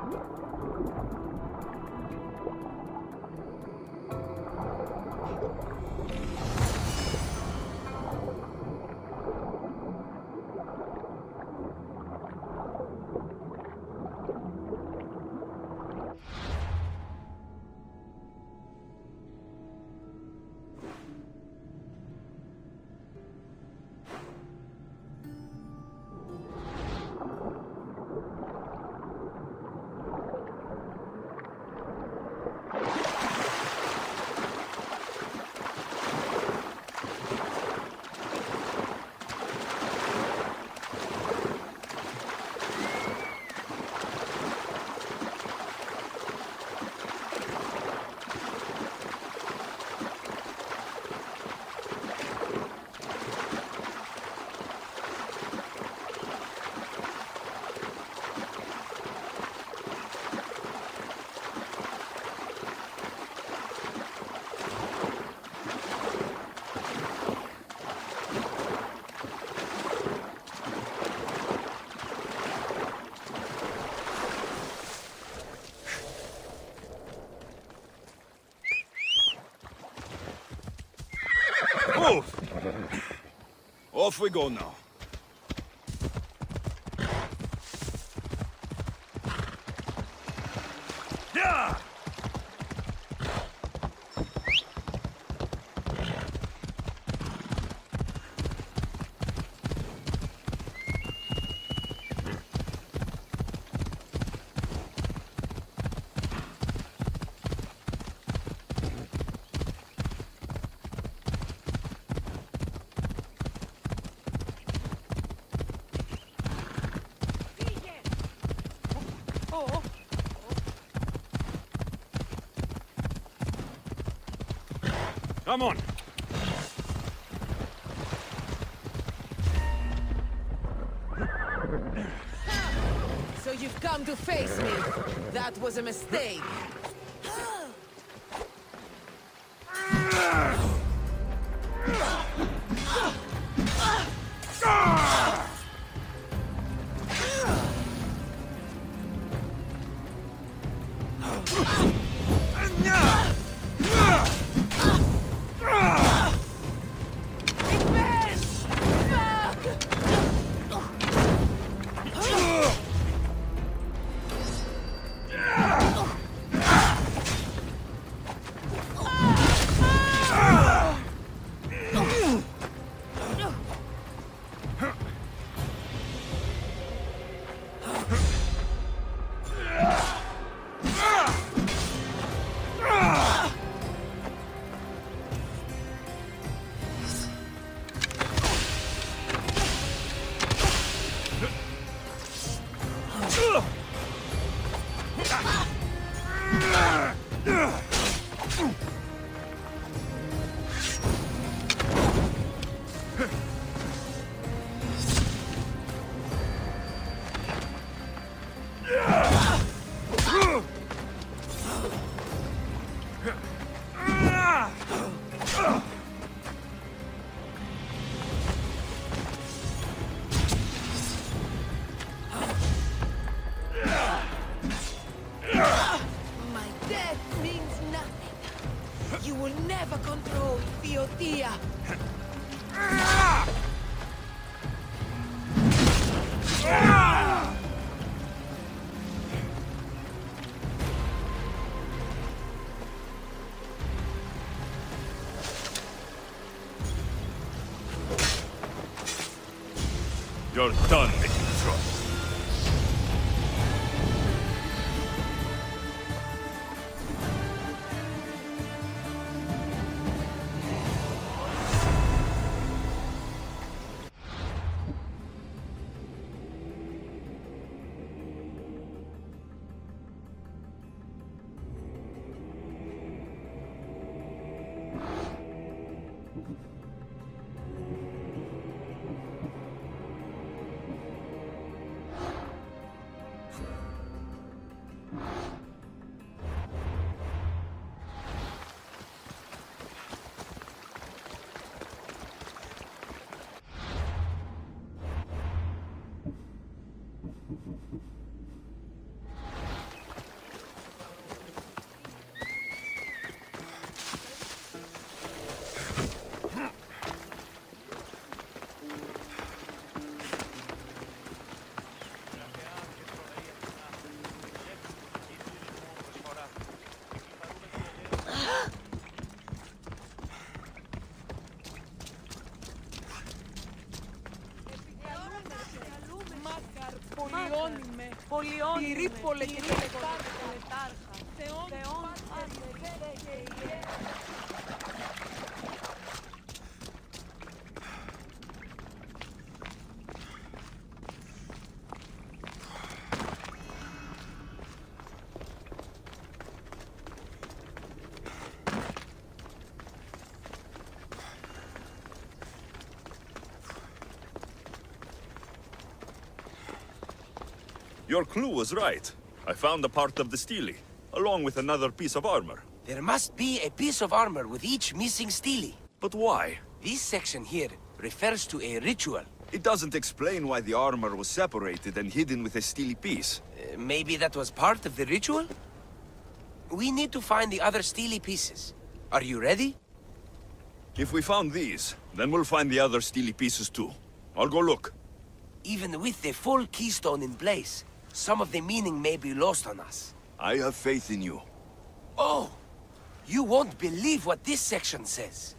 Move! Off we go now. Yeah! Come on! So you've come to face me. That was a mistake. You're done making trust. Your clue was right. I found a part of the stele, along with another piece of armor. There must be a piece of armor with each missing stele. But why? This section here refers to a ritual. It doesn't explain why the armor was separated and hidden with a stele piece. Maybe that was part of the ritual? We need to find the other stele pieces. Are you ready? If we found these, then we'll find the other stele pieces too. I'll go look. Even with the full keystone in place, some of the meaning may be lost on us. I have faith in you. Oh! You won't believe what this section says.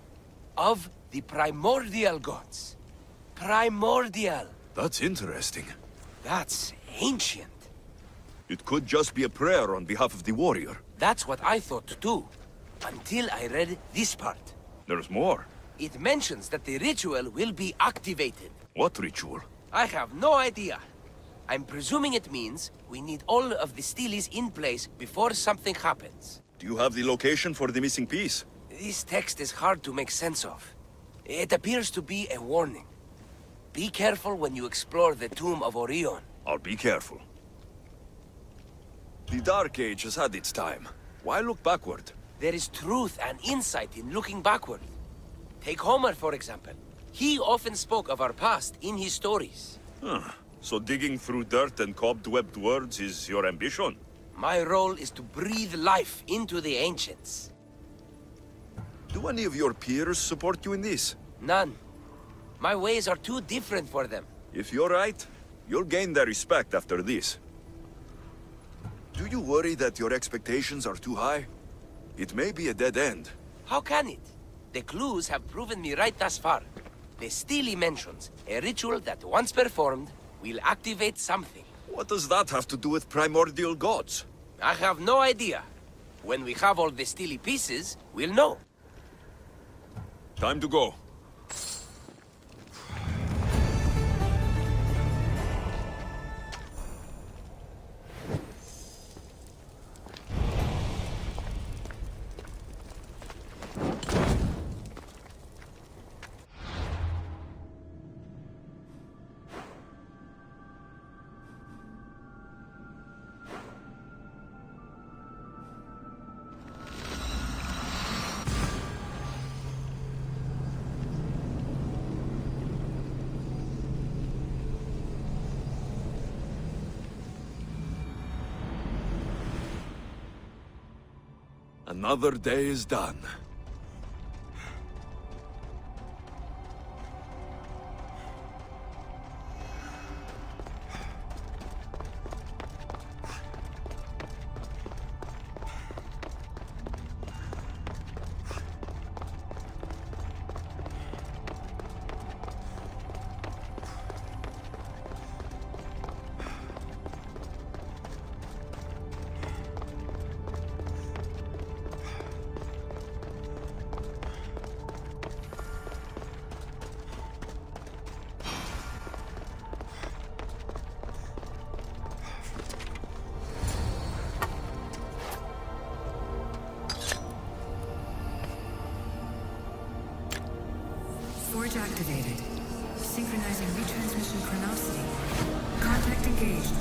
Of the primordial gods. Primordial. That's interesting. That's ancient. It could just be a prayer on behalf of the warrior. That's what I thought too. Until I read this part. There's more. It mentions that the ritual will be activated. What ritual? I have no idea. I'm presuming it means we need all of the steles in place before something happens. Do you have the location for the missing piece? This text is hard to make sense of. It appears to be a warning. Be careful when you explore the tomb of Orion. I'll be careful. The Dark Age has had its time. Why look backward? There is truth and insight in looking backward. Take Homer, for example. He often spoke of our past in his stories. Huh. So digging through dirt and cobwebbed words is your ambition? My role is to breathe life into the ancients. Do any of your peers support you in this? None. My ways are too different for them. If you're right, you'll gain their respect after this. Do you worry that your expectations are too high? It may be a dead end. How can it? The clues have proven me right thus far. The stele mentions a ritual that once performed will activate something. What does that have to do with primordial gods? I have no idea. When we have all the stele pieces, we'll know. Time to go. Another day is done. Forge activated. Synchronizing retransmission chronicity. Contact engaged.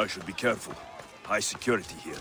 I should be careful. High security here.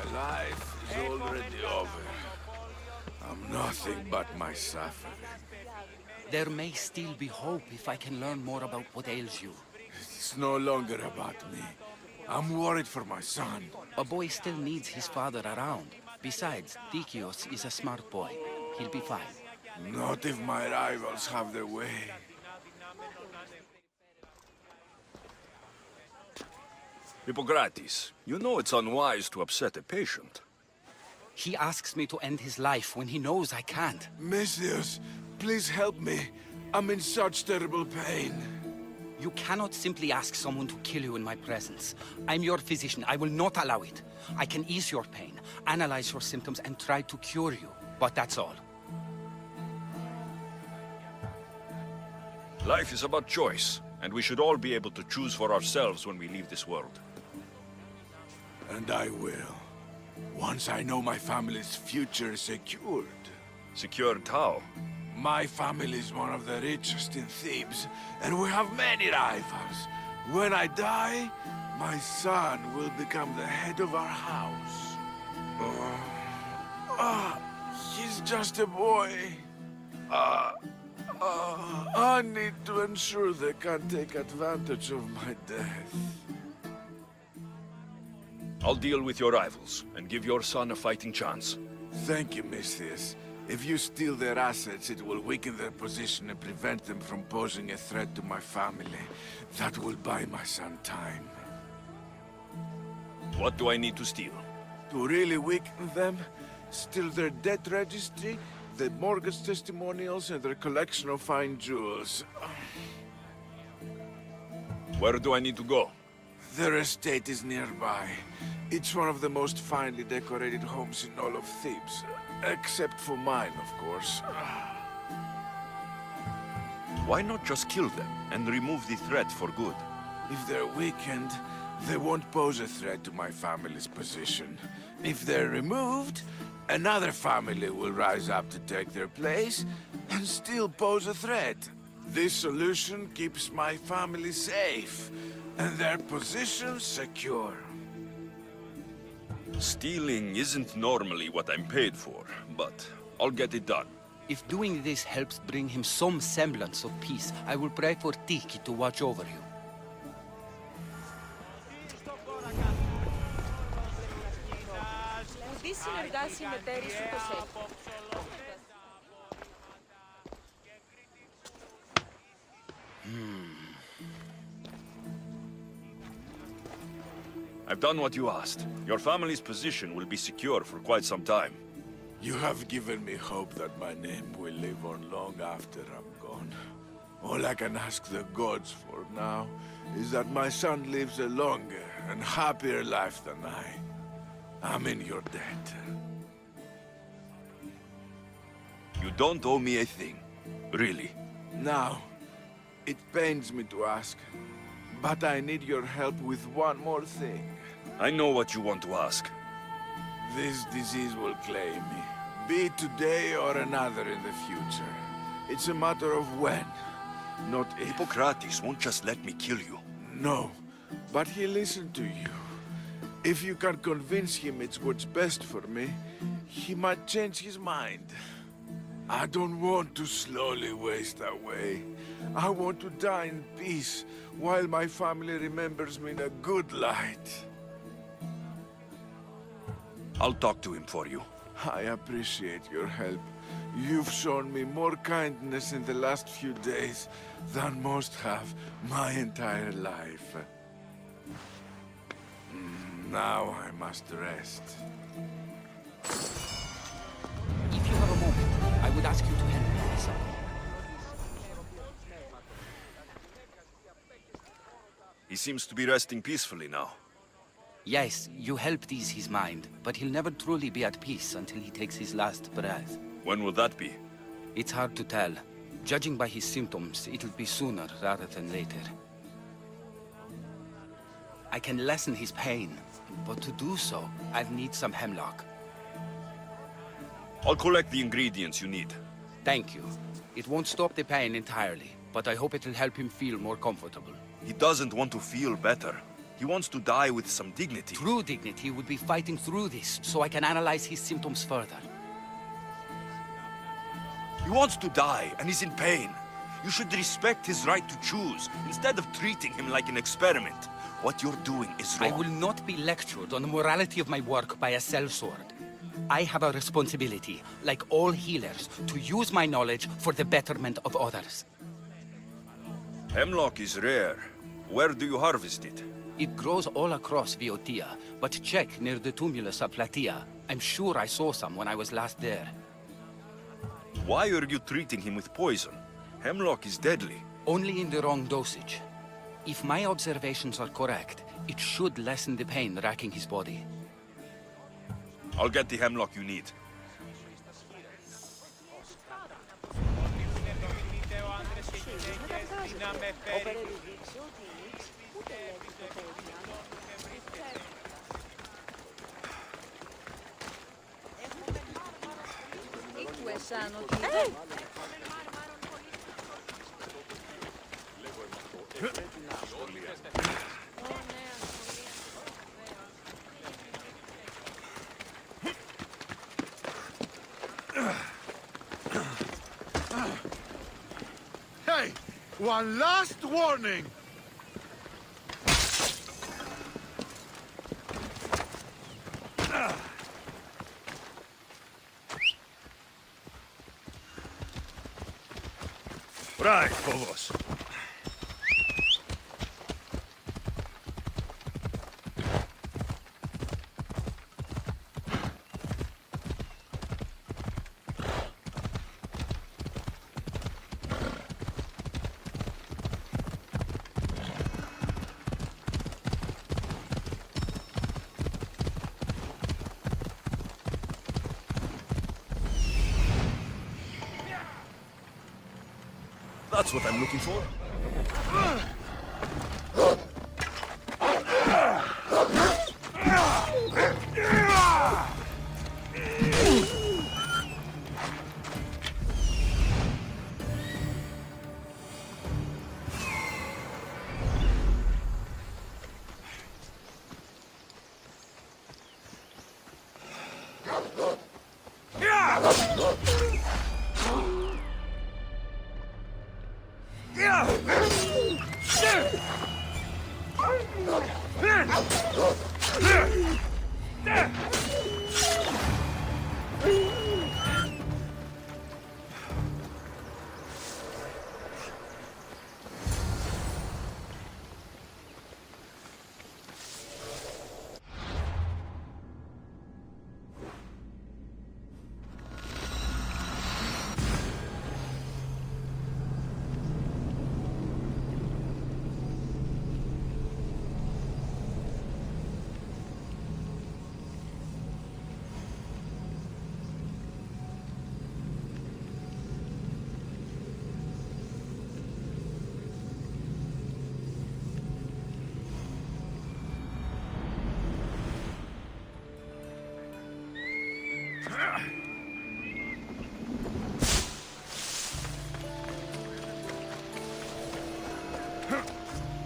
My life is already over. I'm nothing but my suffering. There may still be hope if I can learn more about what ails you. It's no longer about me. I'm worried for my son. A boy still needs his father around. Besides, Dikios is a smart boy. He'll be fine. Not if my rivals have their way. Hippocrates, you know it's unwise to upset a patient. He asks me to end his life when he knows I can't. Messias, please help me. I'm in such terrible pain. You cannot simply ask someone to kill you in my presence. I'm your physician. I will not allow it. I can ease your pain, analyze your symptoms, and try to cure you. But that's all. Life is about choice, and we should all be able to choose for ourselves when we leave this world. And I will. Once I know my family's future is secured. Secured how? My family is one of the richest in Thebes, and we have many rivals. When I die, my son will become the head of our house. He's just a boy. I need to ensure they can't take advantage of my death. I'll deal with your rivals, and give your son a fighting chance. Thank you, Misthias. If you steal their assets, it will weaken their position and prevent them from posing a threat to my family. That will buy my son time. What do I need to steal? To really weaken them, steal their debt registry, the mortgage testimonials, and their collection of fine jewels. Where do I need to go? Their estate is nearby. It's one of the most finely decorated homes in all of Thebes. Except for mine, of course. Why not just kill them, and remove the threat for good? If they're weakened, they won't pose a threat to my family's position. If they're removed, another family will rise up to take their place, and still pose a threat. This solution keeps my family safe, and their position secure. Stealing isn't normally what I'm paid for, but I'll get it done. If doing this helps bring him some semblance of peace, I will pray for Tiki to watch over you. I've done what you asked. Your family's position will be secure for quite some time. You have given me hope that my name will live on long after I'm gone. All I can ask the gods for now is that my son lives a longer and happier life than I. I'm in your debt. You don't owe me a thing. Really. Now, it pains me to ask, but I need your help with one more thing. I know what you want to ask. This disease will claim me, be it today or another in the future. It's a matter of when, not if. Hippocrates won't just let me kill you. No, but he'll listen to you. If you can convince him it's what's best for me, he might change his mind. I don't want to slowly waste away. I want to die in peace, while my family remembers me in a good light. I'll talk to him for you. I appreciate your help. You've shown me more kindness in the last few days than most have my entire life. Now I must rest. If you have would ask you to help me with something. He seems to be resting peacefully now. Yes, you helped ease his mind, but he'll never truly be at peace until he takes his last breath. When will that be? It's hard to tell. Judging by his symptoms, it'll be sooner rather than later. I can lessen his pain, but to do so, I'll need some hemlock. I'll collect the ingredients you need. Thank you. It won't stop the pain entirely, but I hope it'll help him feel more comfortable. He doesn't want to feel better. He wants to die with some dignity. True dignity would be fighting through this, so I can analyze his symptoms further. He wants to die, and he's in pain. You should respect his right to choose, instead of treating him like an experiment. What you're doing is wrong. I will not be lectured on the morality of my work by a sellsword. I have a responsibility, like all healers, to use my knowledge for the betterment of others. Hemlock is rare. Where do you harvest it? It grows all across Viotia, but check near the tumulus of Platea. I'm sure I saw some when I was last there. Why are you treating him with poison? Hemlock is deadly. Only in the wrong dosage. If my observations are correct, it should lessen the pain racking his body. I'll get the hemlock you need. Hey! One last warning! Right, Phobos. That's what I'm looking for.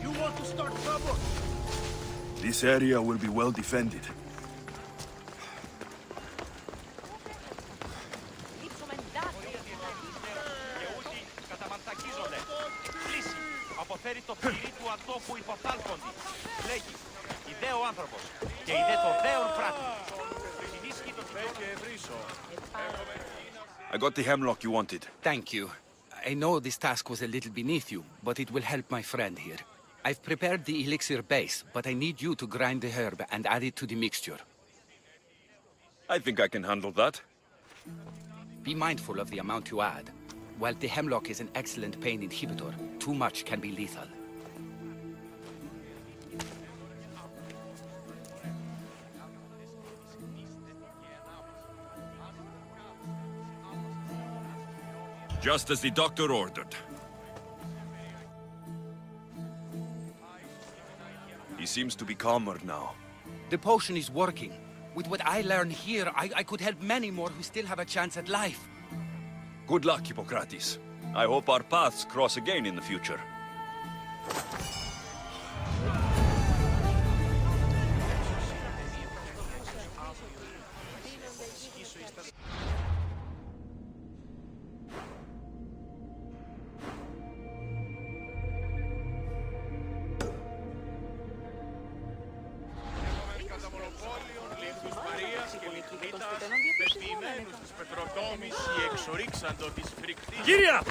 You want to start trouble? This area will be well defended. I got the hemlock you wanted. Thank you. I know this task was a little beneath you, but it will help my friend here. I've prepared the elixir base, but I need you to grind the herb and add it to the mixture. I think I can handle that. Be mindful of the amount you add. While the hemlock is an excellent pain inhibitor, too much can be lethal. Just as the doctor ordered. He seems to be calmer now. The potion is working. With what I learn here, I could help many more who still have a chance at life. Good luck, Hippocrates. I hope our paths cross again in the future. Κύρια!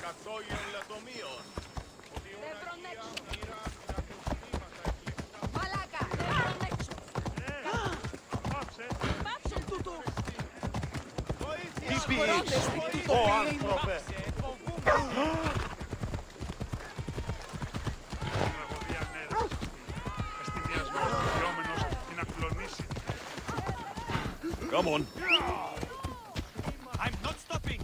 Τι πεις, ο άνθρωπε! Come on. I'm not stopping!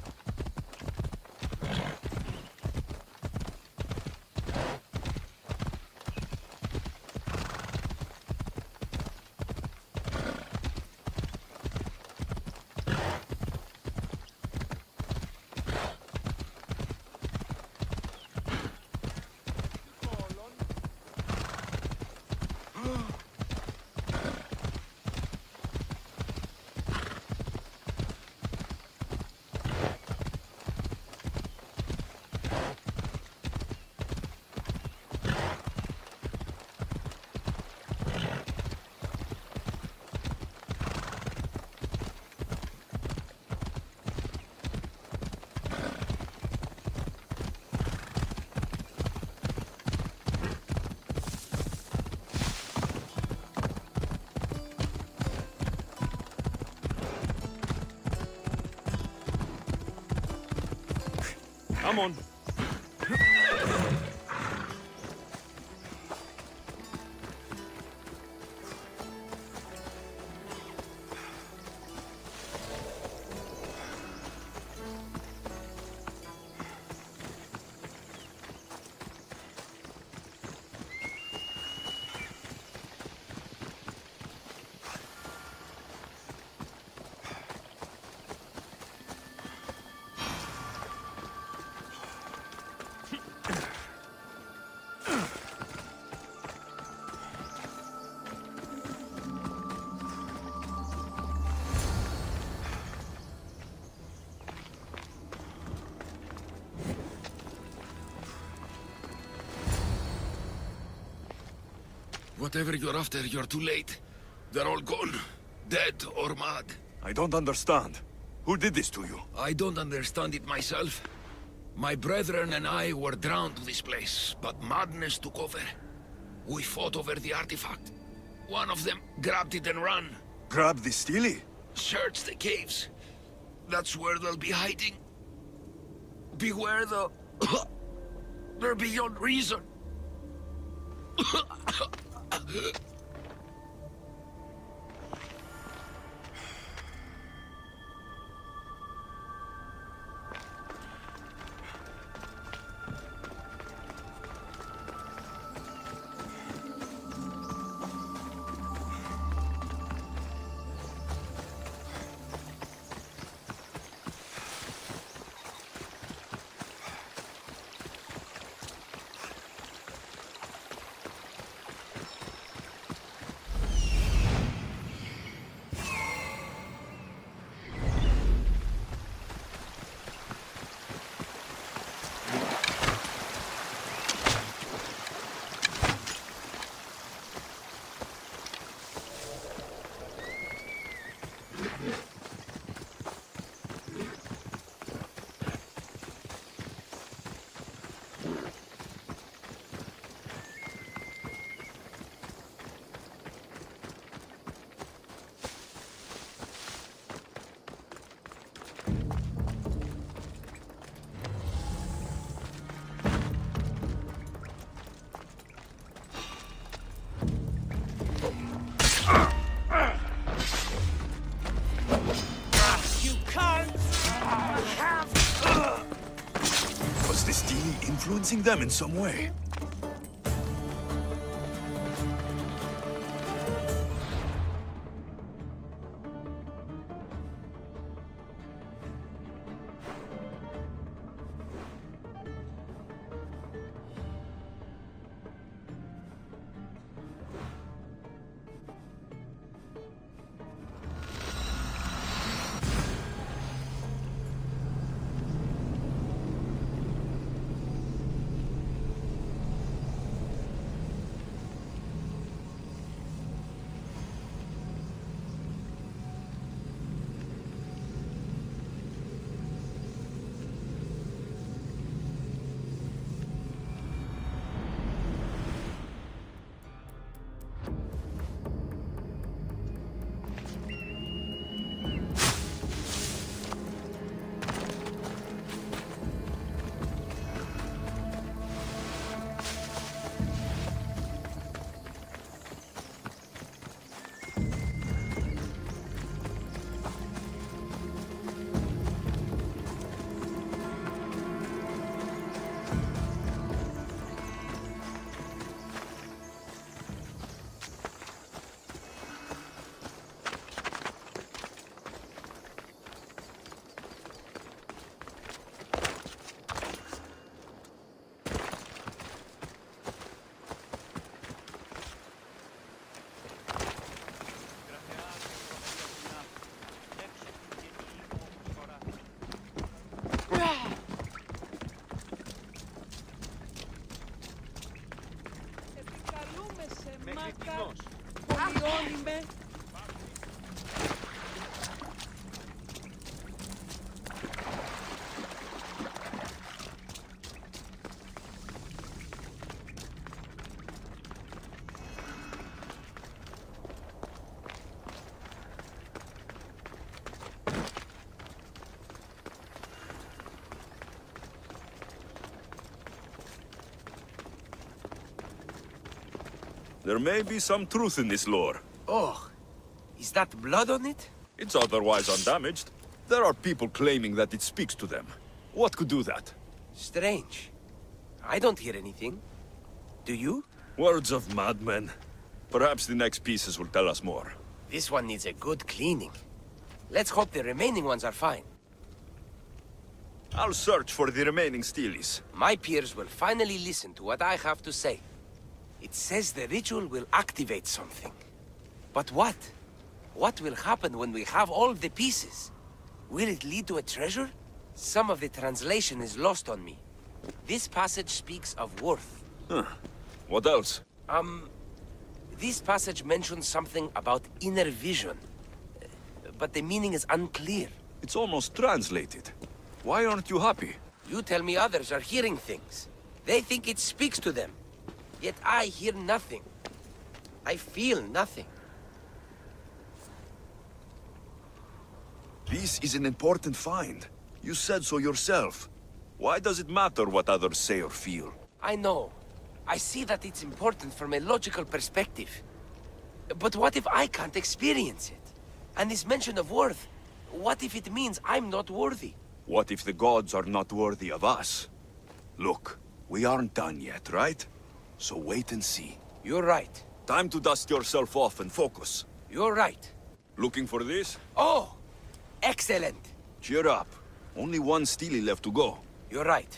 Come on. Whatever you're after, you're too late. They're all gone. Dead or mad. I don't understand. Who did this to you? I don't understand it myself. My brethren and I were drawn to this place, but madness took over. We fought over the artifact. One of them grabbed it and ran. Grab the Steely? Search the caves. That's where they'll be hiding. Beware the... They're beyond reason. convincing them in some way. There may be some truth in this lore. Oh, is that blood on it? It's otherwise undamaged. There are people claiming that it speaks to them. What could do that? Strange. I don't hear anything. Do you? Words of madmen. Perhaps the next pieces will tell us more. This one needs a good cleaning. Let's hope the remaining ones are fine. I'll search for the remaining steelies. My peers will finally listen to what I have to say. It says the ritual will activate something. But what? What will happen when we have all the pieces? Will it lead to a treasure? Some of the translation is lost on me. This passage speaks of worth. Huh. What else? This passage mentions something about inner vision. But the meaning is unclear. It's almost translated. Why aren't you happy? You tell me others are hearing things. They think it speaks to them. Yet I hear nothing. I feel nothing. This is an important find. You said so yourself. Why does it matter what others say or feel? I know. I see that it's important from a logical perspective. But what if I can't experience it? And this mention of worth, what if it means I'm not worthy? What if the gods are not worthy of us? Look, we aren't done yet, right? So wait and see. You're right. Time to dust yourself off and focus. You're right. Looking for this? Oh! Excellent! Cheer up. Only one steely left to go. You're right.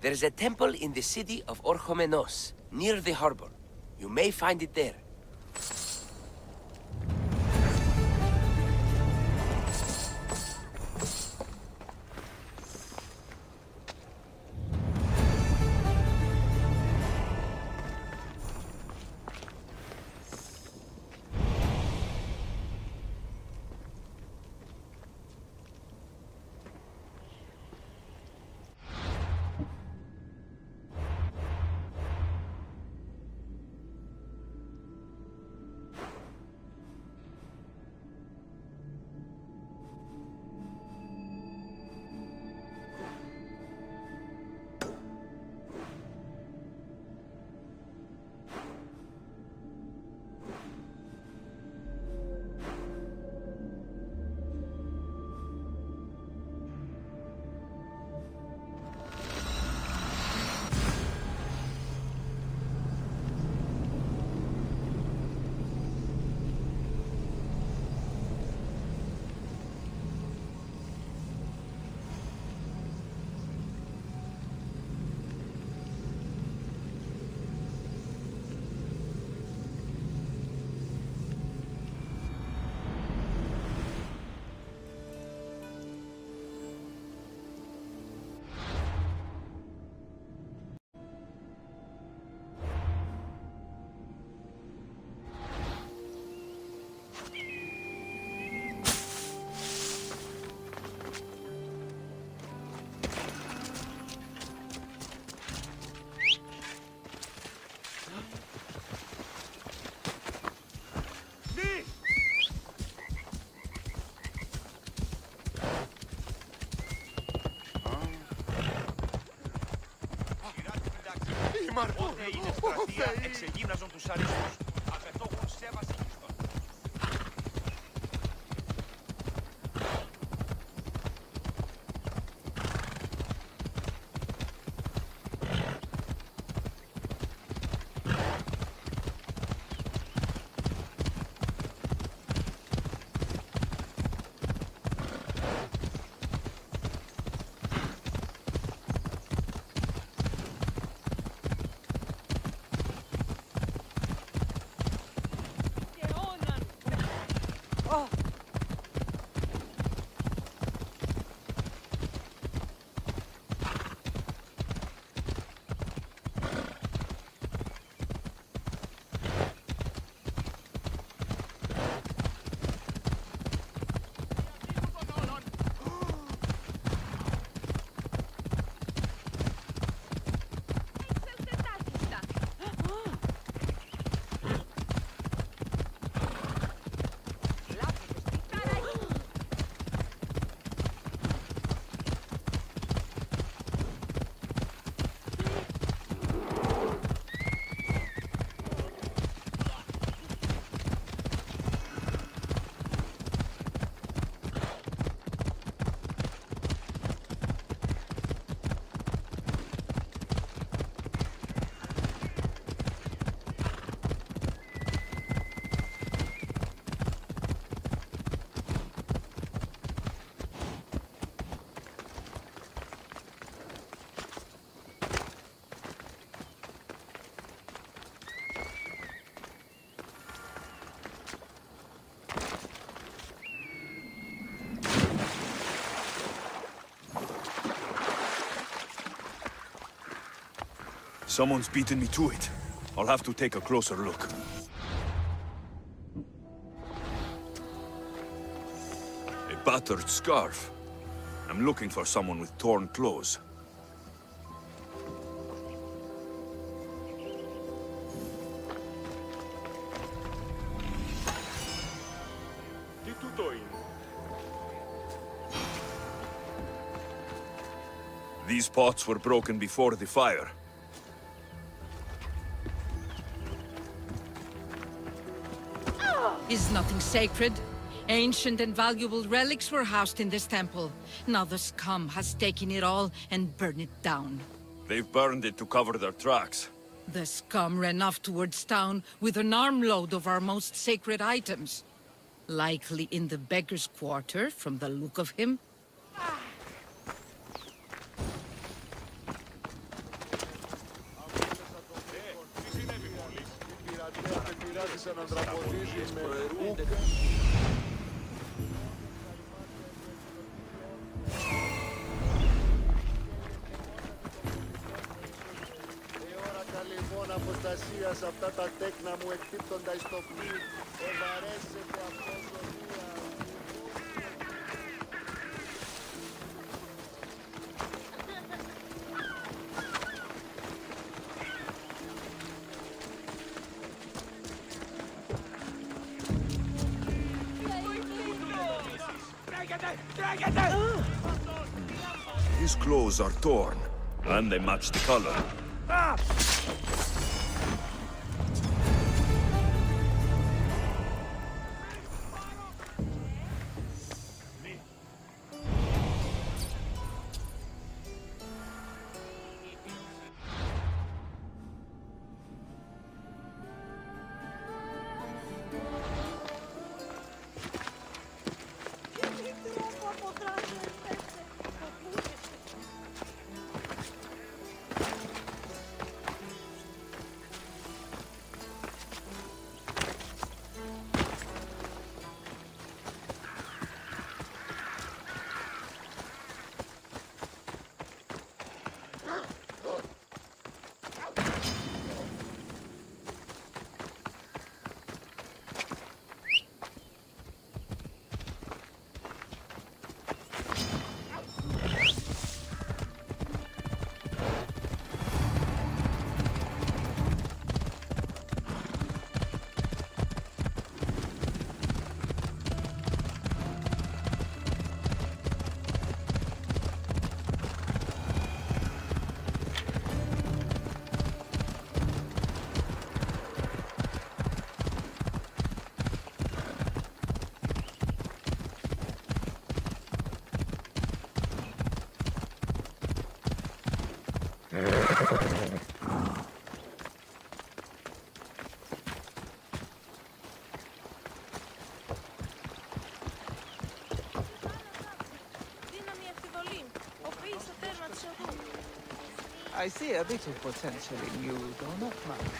There's a temple in the city of Orchomenos, near the harbor. You may find it there. Πότε είναι στρατεία εξεγύμναζον τους αριθμούς. Απαιτώχουν σε βασιλιστών. Someone's beaten me to it. I'll have to take a closer look. A battered scarf. I'm looking for someone with torn clothes. Τι τούτο είναι? These pots were broken before the fire. Is nothing sacred? Ancient and valuable relics were housed in this temple. Now the scum has taken it all and burned it down. They've burned it to cover their tracks. The scum ran off towards town with an armload of our most sacred items. Likely in the beggar's quarter, from the look of him. Αποστασία σε αυτά τα τέκνα μου εκτύπτοντα στο πλοίο. Ευαρέσετε αυτοσοφία. His clothes are torn, and they match the color. I see a bit of potential in you, do not mind.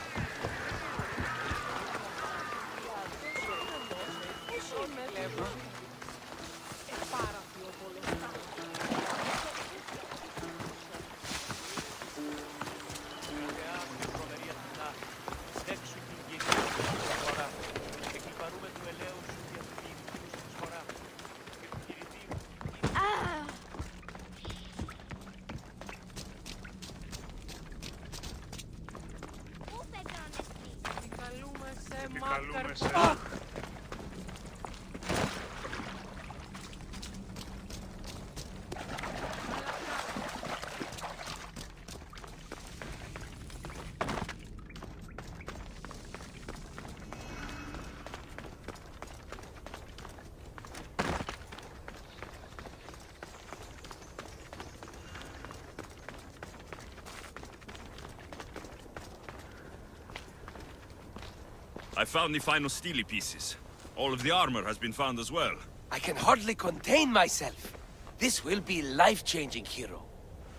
I found the final steely pieces. All of the armor has been found as well. I can hardly contain myself. This will be life-changing, hero.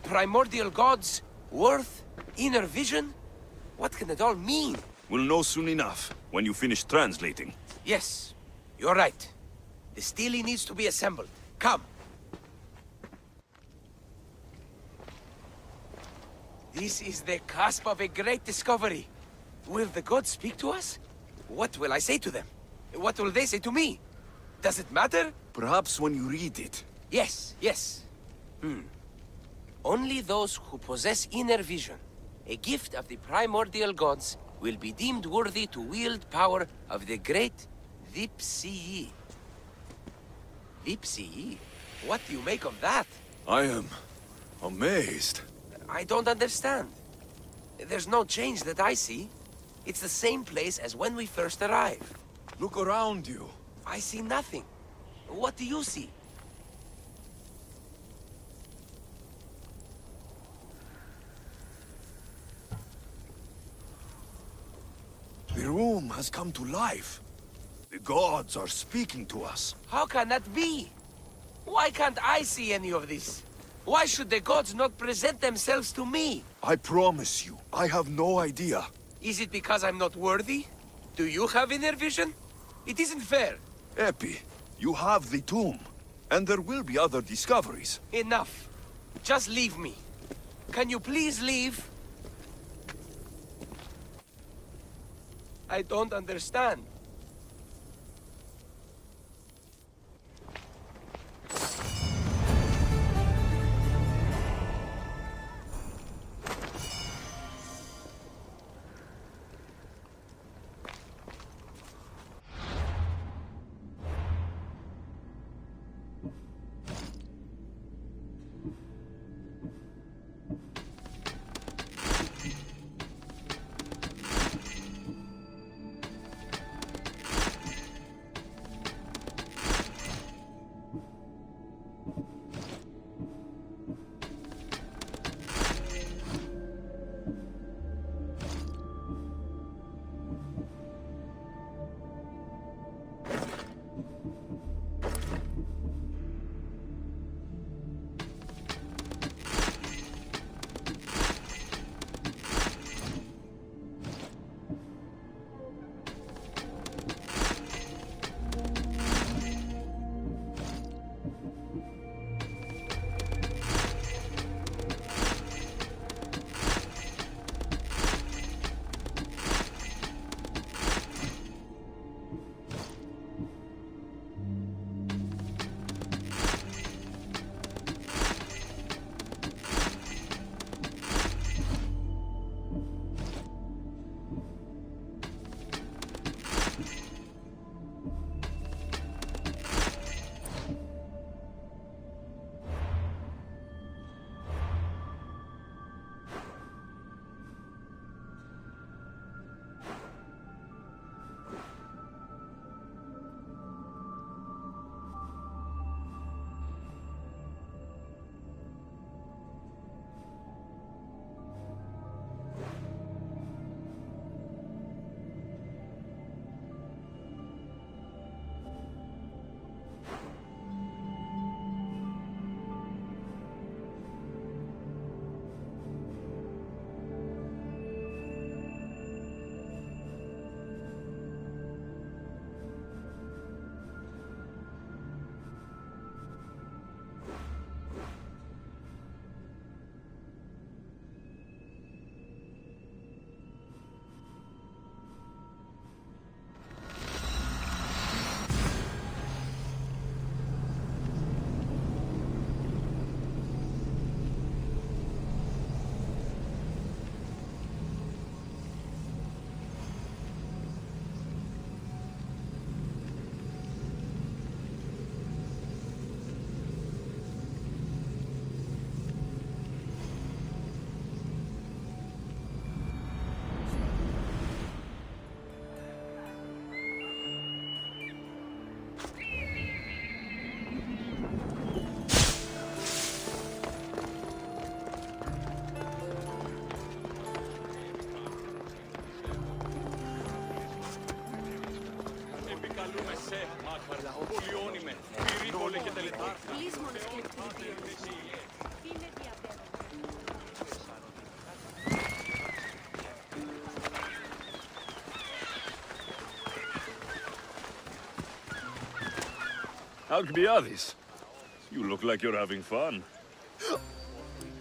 Primordial gods, worth, inner vision. What can it all mean? We'll know soon enough, when you finish translating. Yes, you're right. The steely needs to be assembled. Come. This is the cusp of a great discovery. Will the gods speak to us? What will I say to them? What will they say to me? Does it matter? Perhaps when you read it. Yes, yes. Only those who possess inner vision, a gift of the primordial gods, will be deemed worthy to wield power of the great Vipsii. Vipsii? What do you make of that? I am amazed. I don't understand. There's no change that I see. It's the same place as when we first arrived. Look around you. I see nothing. What do you see? The room has come to life. The gods are speaking to us. How can that be? Why can't I see any of this? Why should the gods not present themselves to me? I promise you, I have no idea. Is it because I'm not worthy? Do you have inner vision? It isn't fair. Epi, you have the tomb. And there will be other discoveries. Enough. Just leave me. Can you please leave? I don't understand. Alcbiades, you look like you're having fun.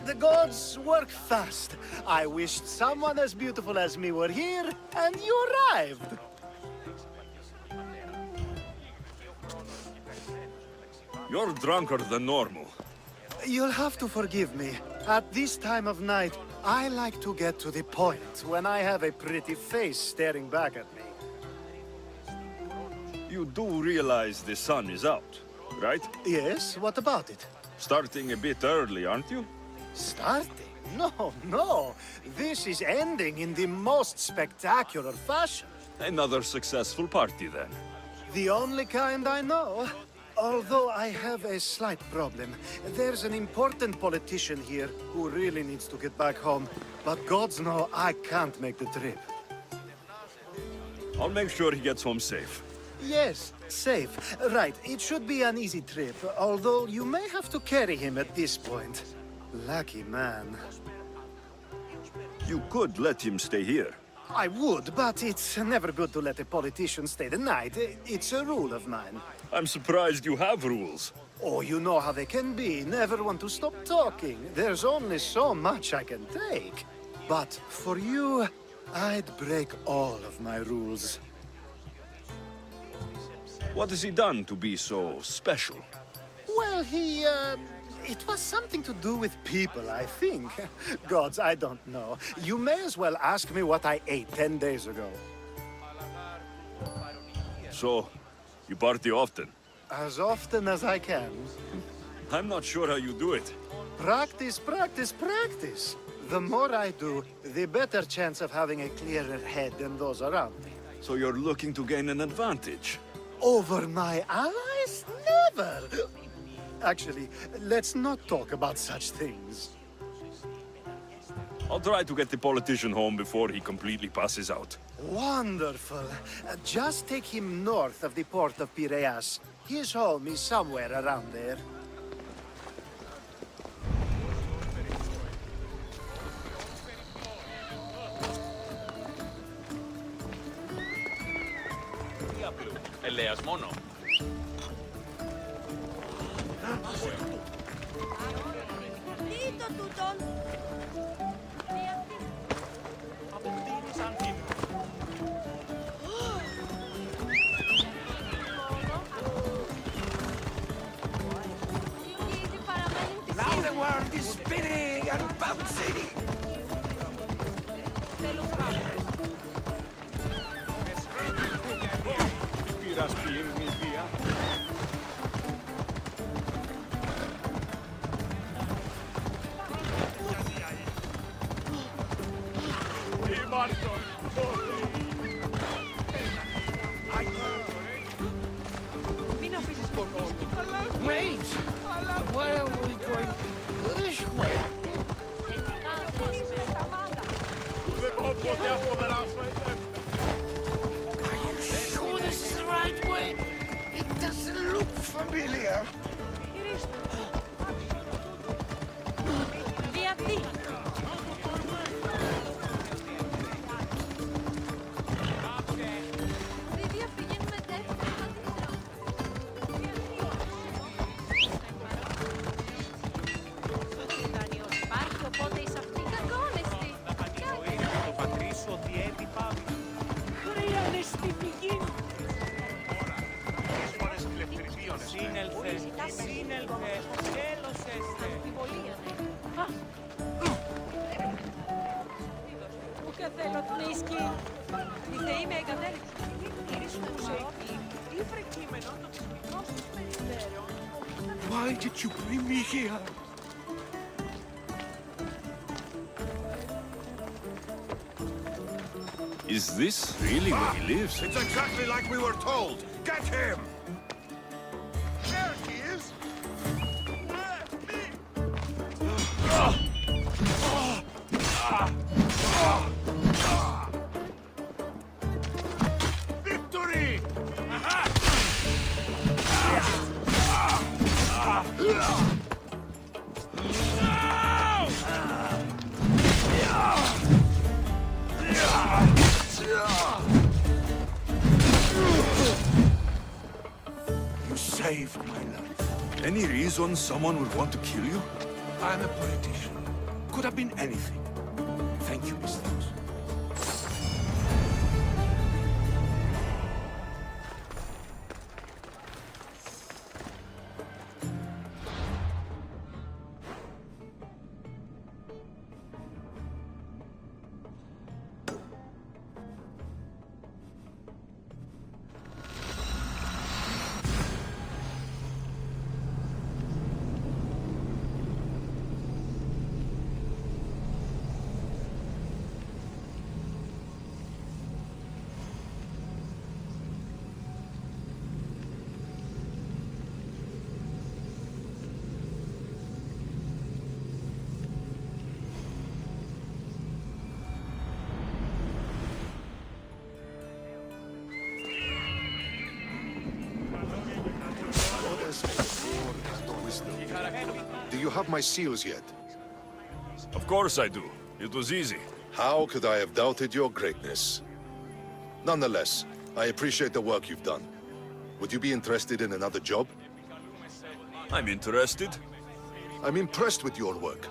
The gods work fast. I wished someone as beautiful as me were here, and you arrived. You're drunker than normal. You'll have to forgive me. At this time of night, I like to get to the point when I have a pretty face staring back at me. You do realize the sun is out, right? Yes, what about it? Starting a bit early, aren't you? Starting? No, no. This is ending in the most spectacular fashion. Another successful party, then. The only kind I know. Although I have a slight problem. There's an important politician here who really needs to get back home. But gods know I can't make the trip. I'll make sure he gets home safe. Yes, safe. Right, it should be an easy trip, although you may have to carry him at this point. Lucky man. You could let him stay here. I would, but it's never good to let a politician stay the night. It's a rule of mine. I'm surprised you have rules. Oh, you know how they can be. Never want to stop talking. There's only so much I can take. But for you, I'd break all of my rules. What has he done to be so special? Well, it was something to do with people, I think. Gods, I don't know. You may as well ask me what I ate 10 days ago. So, you party often? As often as I can. I'm not sure how you do it. Practice, practice, practice. The more I do, the better chance of having a clearer head than those around me. So you're looking to gain an advantage? Over my allies? Never! Actually, let's not talk about such things. I'll try to get the politician home before he completely passes out. Wonderful. Just take him north of the port of Piraeus. His home is somewhere around there. Ελέας μόνο. Τι το τούτον. Αποκτήνεις ανθήνου. Now the world is spinning and bouncing! Wait! Why are we going this way? Are you sure this is the right way? It doesn't look familiar. Why did you bring me here? Is this really where he lives? It's exactly like we were told. Get him! There he is! Victory! save my life. Any reason someone would want to kill you? I'm a politician. Could have been anything. Thank you, Miss Things. Do you have my seals yet? Of course I do. It was easy. How could I have doubted your greatness? Nonetheless, I appreciate the work you've done. Would you be interested in another job? I'm interested. I'm impressed with your work.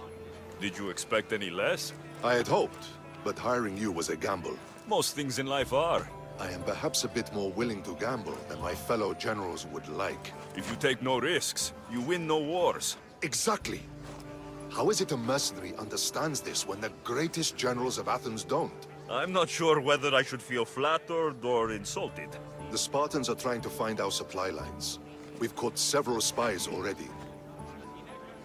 Did you expect any less? I had hoped, but hiring you was a gamble. Most things in life are. I am perhaps a bit more willing to gamble than my fellow generals would like. If you take no risks, you win no wars. Exactly. How is it a mercenary understands this when the greatest generals of Athens don't? I'm not sure whether I should feel flattered or insulted. The Spartans are trying to find our supply lines. We've caught several spies already.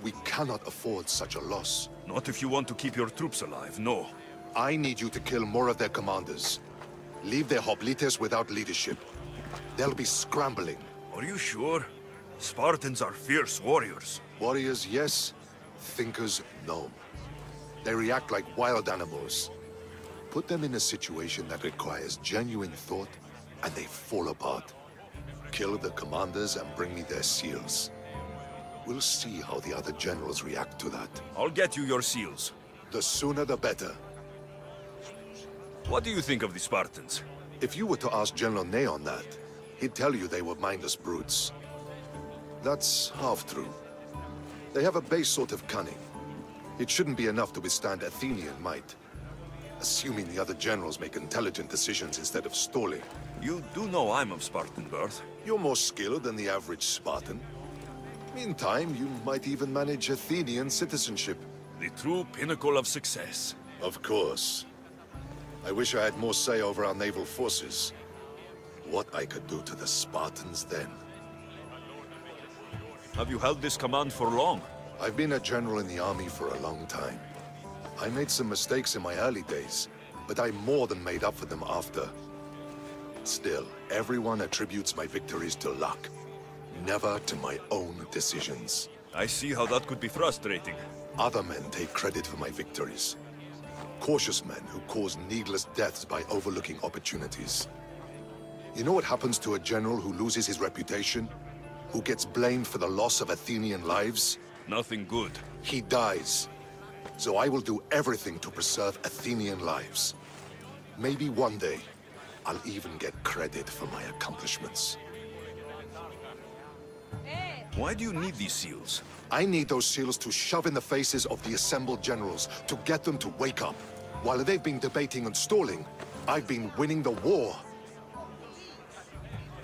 We cannot afford such a loss. Not if you want to keep your troops alive, no. I need you to kill more of their commanders. Leave their hoplites without leadership. They'll be scrambling. Are you sure? Spartans are fierce warriors. Warriors, yes. Thinkers, no. They react like wild animals. Put them in a situation that requires genuine thought, and they fall apart. Kill the commanders and bring me their seals. We'll see how the other generals react to that. I'll get you your seals. The sooner the better. What do you think of the Spartans? If you were to ask General Neon that, he'd tell you they were mindless brutes. That's half true. They have a base sort of cunning. It shouldn't be enough to withstand Athenian might. Assuming the other generals make intelligent decisions instead of stalling. You do know I'm of Spartan birth. You're more skilled than the average Spartan. In time, you might even manage Athenian citizenship. The true pinnacle of success. Of course. I wish I had more say over our naval forces. What I could do to the Spartans then. Have you held this command for long? I've been a general in the army for a long time. I made some mistakes in my early days, but I more than made up for them after. Still, everyone attributes my victories to luck. Never to my own decisions. I see how that could be frustrating. Other men take credit for my victories. Cautious men who cause needless deaths by overlooking opportunities. You know what happens to a general who loses his reputation? Who gets blamed for the loss of Athenian lives? Nothing good. He dies. So I will do everything to preserve Athenian lives. Maybe one day, I'll even get credit for my accomplishments. Why do you need these seals? I need those seals to shove in the faces of the assembled generals, to get them to wake up. While they've been debating and stalling, I've been winning the war.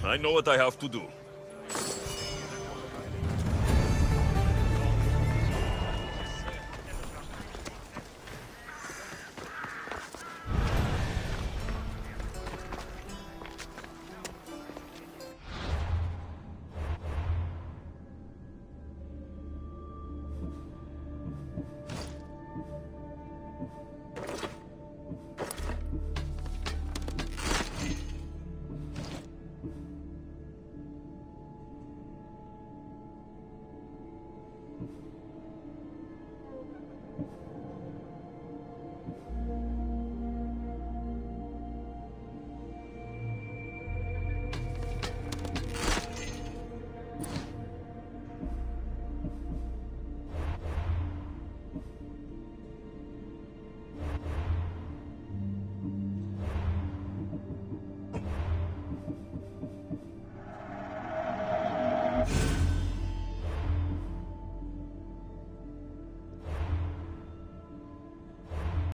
I know what I have to do.